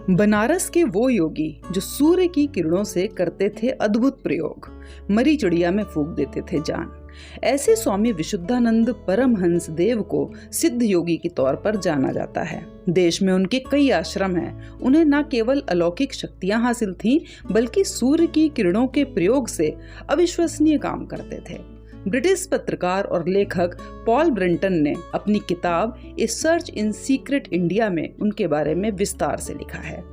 बनारस के वो योगी जो सूर्य की किरणों से करते थे अद्भुत प्रयोग, मरी चिड़िया में फूंक देते थे जान। ऐसे स्वामी विशुद्धानंद परमहंस देव को सिद्ध योगी के तौर पर जाना जाता है। देश में उनके कई आश्रम हैं। उन्हें न केवल अलौकिक शक्तियां हासिल थीं, बल्कि सूर्य की किरणों के प्रयोग से अविश्वसनीय काम करते थे। ब्रिटिश पत्रकार और लेखक पॉल ब्रेंटन ने अपनी किताब ए सर्च इन सीक्रेट इंडिया में उनके बारे में विस्तार से लिखा है।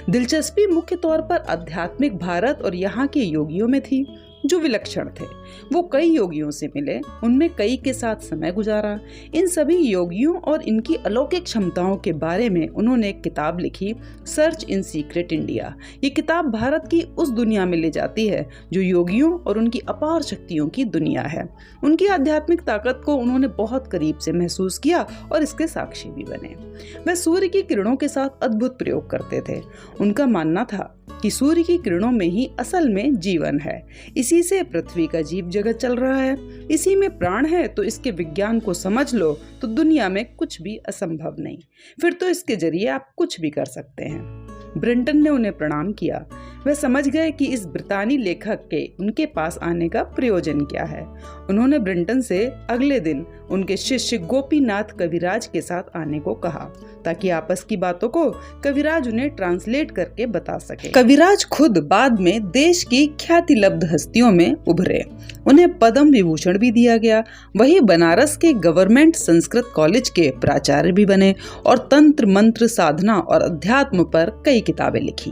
दिलचस्पी मुख्य तौर पर आध्यात्मिक भारत और यहाँ के योगियों में थी, जो विलक्षण थे। वो कई योगियों से मिले, उनमें कई के साथ समय गुजारा। इन सभी योगियों और इनकी अलौकिक क्षमताओं के बारे में उन्होंने एक किताब लिखी, सर्च इन सीक्रेट इंडिया। ये किताब भारत की उस दुनिया में ले जाती है जो योगियों और उनकी अपार शक्तियों की दुनिया है। उनकी आध्यात्मिक ताकत को उन्होंने बहुत करीब से महसूस किया और इसके साक्षी भी बने। वह सूर्य की किरणों के साथ अद्भुत प्रयोग करते थे। उनका मानना था कि सूर्य की किरणों में ही असल में जीवन है। इसी से पृथ्वी का जीव जगत चल रहा है। इसी में प्राण है, तो इसके विज्ञान को समझ लो तो दुनिया में कुछ भी असंभव नहीं। फिर तो इसके जरिए आप कुछ भी कर सकते हैं। ब्रेंटन ने उन्हें प्रणाम किया। वह समझ गए कि इस ब्रितानी लेखक के उनके पास आने का प्रयोजन क्या है। उन्होंने ब्रेंटन से अगले दिन उनके शिष्य गोपीनाथ कविराज के साथ आने को कहा, ताकि आपस की बातों को कविराज उन्हें ट्रांसलेट करके बता सके। कविराज खुद बाद में देश की ख्यातिलब्ध हस्तियों में उभरे। उन्हें पद्म विभूषण भी दिया गया। वही बनारस के गवर्नमेंट संस्कृत कॉलेज के प्राचार्य भी बने और तंत्र मंत्र साधना और अध्यात्म पर कई किताबें लिखी।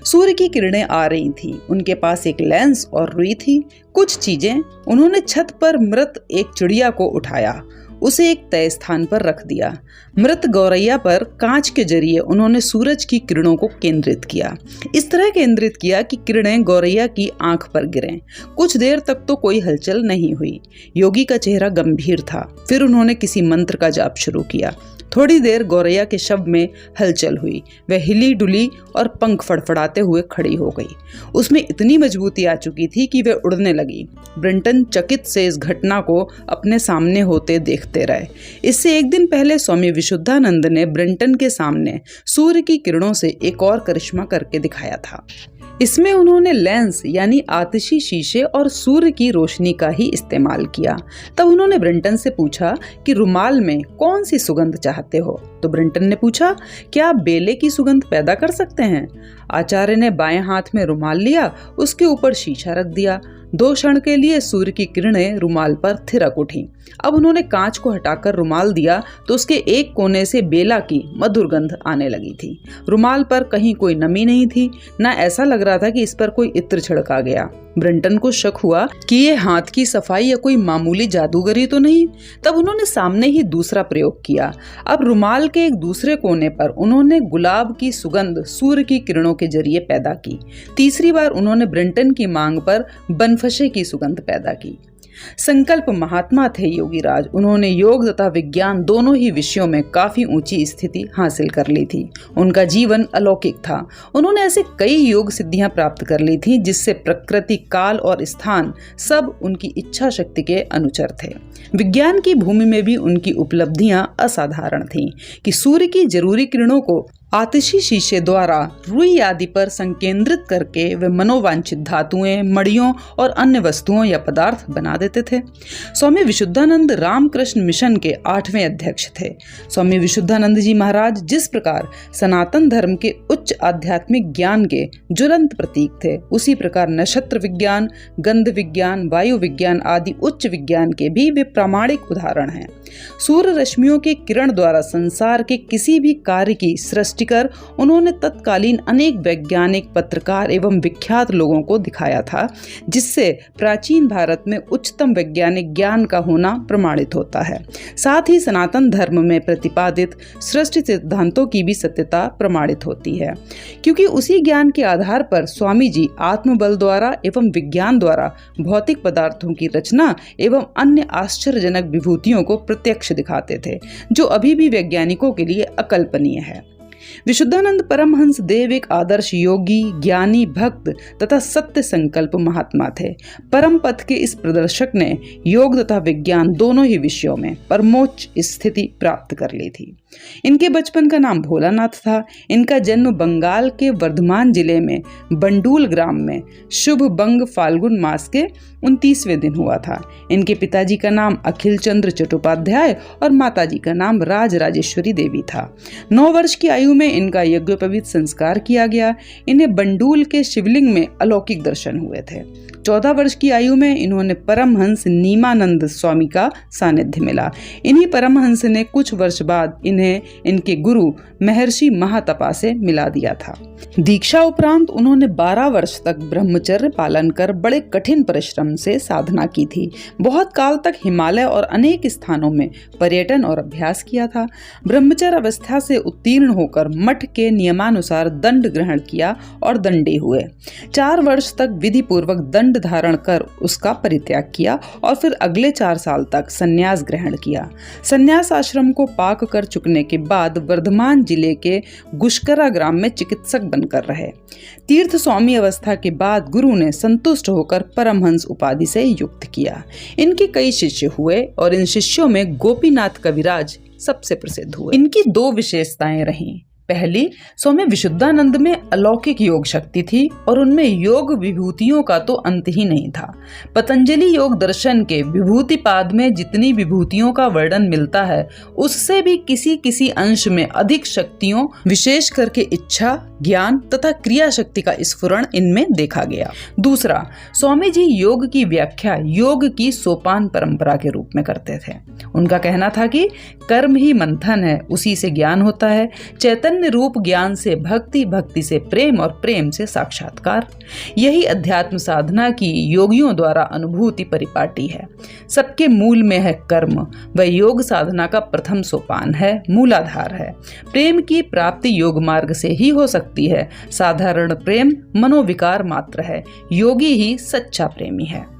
सूर्य की किरणें आ रही थीं। उनके पास एक लेंस और रुई थी। कुछ चीजें उन्होंने छत पर मृत एक चिड़िया को उठाया, उसे एक तय स्थान पर रख दिया। मृत गौरैया पर कांच के जरिए उन्होंने सूरज की किरणों को केंद्रित किया। इस तरह केंद्रित किया कि किरणें गौरैया की आंख पर गिरें। कुछ देर तक तो कोई हलचल नहीं हुई। योगी का चेहरा गंभीर था। फिर उन्होंने किसी मंत्र का जाप शुरू किया। थोड़ी देर गौरैया के शव में हलचल हुई। वह हिली डुली और पंख फड़फड़ाते हुए खड़ी हो गई। उसमें इतनी मजबूती आ चुकी थी कि वह उड़ने लगी। ब्रेंटन चकित से इस घटना को अपने सामने होते देखते रहे। इससे एक दिन पहले स्वामी विशुद्धानंद ने ब्रेंटन के सामने सूर्य की किरणों से एक और करिश्मा करके दिखाया था। इसमें उन्होंने लेंस यानी आतिशी शीशे और सूर्य की रोशनी का ही इस्तेमाल किया। तब उन्होंने ब्रेंटन से पूछा कि रुमाल में कौन सी सुगंध चाहते हो। तो ब्रेंटन ने पूछा, क्या आप बेले की सुगंध पैदा कर सकते हैं? आचार्य ने बाएं हाथ में रुमाल लिया, उसके ऊपर शीशा रख दिया। 2 क्षण के लिए सूर्य की किरणें रुमाल पर थिरक उठी। अब उन्होंने कांच को हटाकर रुमाल दिया तो उसके एक कोने से बेला की मधुर गंध आने लगी थी। रुमाल पर कहीं कोई नमी नहीं थी, न ऐसा लग रहा था कि इस पर कोई इत्र छिड़का गया। ब्रेंटन को शक हुआ कि ये हाथ की सफाई या कोई मामूली जादूगरी तो नहीं। तब उन्होंने सामने ही दूसरा प्रयोग किया। अब रुमाल के एक दूसरे कोने पर उन्होंने गुलाब की सुगंध सूर्य की किरणों के जरिए पैदा की। तीसरी बार उन्होंने ब्रेंटन की मांग पर बनफशे की सुगंध पैदा की। संकल्प महात्मा थे योगीराज। उन्होंने योग तथा विज्ञान दोनों ही विषयों में काफी ऊंची स्थिति हासिल कर ली थी। उनका जीवन अलौकिक था। उन्होंने ऐसे कई योग सिद्धियां प्राप्त कर ली थी जिससे प्रकृति, काल और स्थान सब उनकी इच्छा शक्ति के अनुचर थे। विज्ञान की भूमि में भी उनकी उपलब्धियां असाधारण थीं कि सूर्य की जरूरी किरणों को आतिशी शीशे द्वारा रुई आदि पर संकेंद्रित करके वे मनोवांछित धातुएं, मड़ियों और अन्य वस्तुओं या पदार्थ बना देते थे। स्वामी विशुद्धानंद रामकृष्ण मिशन के 8वें अध्यक्ष थे। स्वामी विशुद्धानंद जी महाराज जिस प्रकार सनातन धर्म के उच्च आध्यात्मिक ज्ञान के ज्वलंत प्रतीक थे, उसी प्रकार नक्षत्र विज्ञान, गंध विज्ञान, वायु विज्ञान आदि उच्च विज्ञान के भी वे प्रामाणिक उदाहरण हैं। सूर्य रश्मियों के किरण द्वारा संसार के किसी भी कार्य की सृष्टि कर उन्होंने तत्कालीन अनेक वैज्ञानिक, पत्रकार एवं विख्यात लोगों को दिखाया था, जिससे प्राचीन भारत में उच्चतम वैज्ञानिक ज्ञान का होना प्रमाणित होता है। साथ ही सनातन धर्म में प्रतिपादित सृष्टि सिद्धांतों की भी सत्यता प्रमाणित होती है, क्योंकि उसी ज्ञान के आधार पर स्वामी जी आत्मबल द्वारा एवं विज्ञान द्वारा भौतिक पदार्थों की रचना एवं अन्य आश्चर्यजनक विभूतियों को प्रत्यक्ष दिखाते थे, जो अभी भी वैज्ञानिकों के लिए अकल्पनीय है। विशुद्धानंद परमहंस देव एक आदर्श योगी, ज्ञानी, भक्त तथा सत्य संकल्प महात्मा थे। परम पथ के इस प्रदर्शक ने योग तथा विज्ञान दोनों ही विषयों में परमोच्च स्थिति प्राप्त कर ली थी। इनके बचपन का नाम भोलानाथ था। इनका जन्म बंगाल के वर्धमान जिले में बंडूल ग्राम में शुभ बंग फाल्गुन मास के 29वें दिन हुआ था। इनके पिताजी का नाम अखिल चंद्र चट्टोपाध्याय और माताजी का नाम राज राजेश्वरी देवी था। 9 वर्ष की आयु में इनका यज्ञोपवीत संस्कार किया गया। इन्हें बंडूल के शिवलिंग में अलौकिक दर्शन हुए थे। 14 वर्ष की आयु में इन्होंने परमहंस नीमानंद स्वामी का सानिध्य मिला। इन्हीं परमहंस ने कुछ वर्ष बाद इन्हें इनके गुरु महर्षि महातपा से मिला दिया था। दीक्षा उपरांत उन्होंने 12 वर्ष तक ब्रह्मचर्य पालन कर बड़े कठिन परिश्रम से साधना की थी। बहुत काल तक हिमालय और अनेक स्थानों में पर्यटन और अभ्यास किया था। ब्रह्मचर्य अवस्था से उत्तीर्ण होकर मठ के नियमानुसार दंड ग्रहण किया और दंडी हुए। 4 वर्ष तक विधि पूर्वक दंड धारण कर उसका परित्याग किया और फिर अगले 4 साल तक संन्यास ग्रहण किया। संन्यास आश्रम को पाक कर चुकने के बाद वर्धमान जिले के गुष्करा ग्राम में चिकित्सक बनकर रहे। तीर्थ स्वामी अवस्था के बाद गुरु ने संतुष्ट होकर परमहंस उपाधि से युक्त किया। इनके कई शिष्य हुए और इन शिष्यों में गोपीनाथ कविराज सबसे प्रसिद्ध हुए। इनकी 2 विशेषताएं रहीं। पहली, स्वामी विशुद्धानंद में अलौकिक योग शक्ति थी और उनमें योग विभूतियों का तो अंत ही नहीं था। पतंजलि योग दर्शन के विभूतिपाद में जितनी विभूतियों का वर्णन मिलता है, उससे भी किसी अंश में अधिक शक्तियों, विशेष करके इच्छा, ज्ञान तथा क्रिया शक्ति का स्फुरण इनमें देखा गया। दूसरा, स्वामी जी योग की व्याख्या योग की सोपान परंपरा के रूप में करते थे। उनका कहना था कि कर्म ही मंथन है, उसी से ज्ञान होता है। चैतन्य रूप ज्ञान से भक्ति, भक्ति से प्रेम और प्रेम से साक्षात्कार। यही अध्यात्म साधना की योगियों द्वारा अनुभूति परिपाटी है। सबके मूल में है कर्म। वह योग साधना का प्रथम सोपान है, मूलाधार है। प्रेम की प्राप्ति योग मार्ग से ही हो सकती है। साधारण प्रेम मनोविकार मात्र है। योगी ही सच्चा प्रेमी है।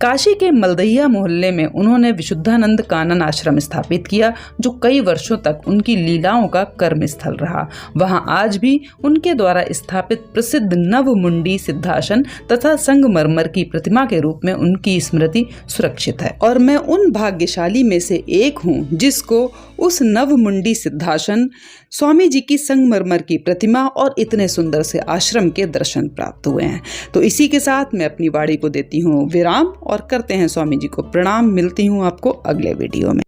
काशी के मलदहिया मोहल्ले में उन्होंने विशुद्धानंद कानन आश्रम स्थापित किया, जो कई वर्षों तक उनकी लीलाओं का कर्म स्थल रहा। वहां आज भी उनके द्वारा स्थापित प्रसिद्ध नवमुंडी सिद्धासन तथा संगमरमर की प्रतिमा के रूप में उनकी स्मृति सुरक्षित है। और मैं उन भाग्यशाली में से एक हूँ जिसको उस नवमुंडी सिद्धासन, स्वामी जी की संगमरमर की प्रतिमा और इतने सुंदर से आश्रम के दर्शन प्राप्त हुए हैं। तो इसी के साथ मैं अपनी वाणी को देती हूँ विराम और करते हैं स्वामी जी को प्रणाम। मिलती हूँ आपको अगले वीडियो में।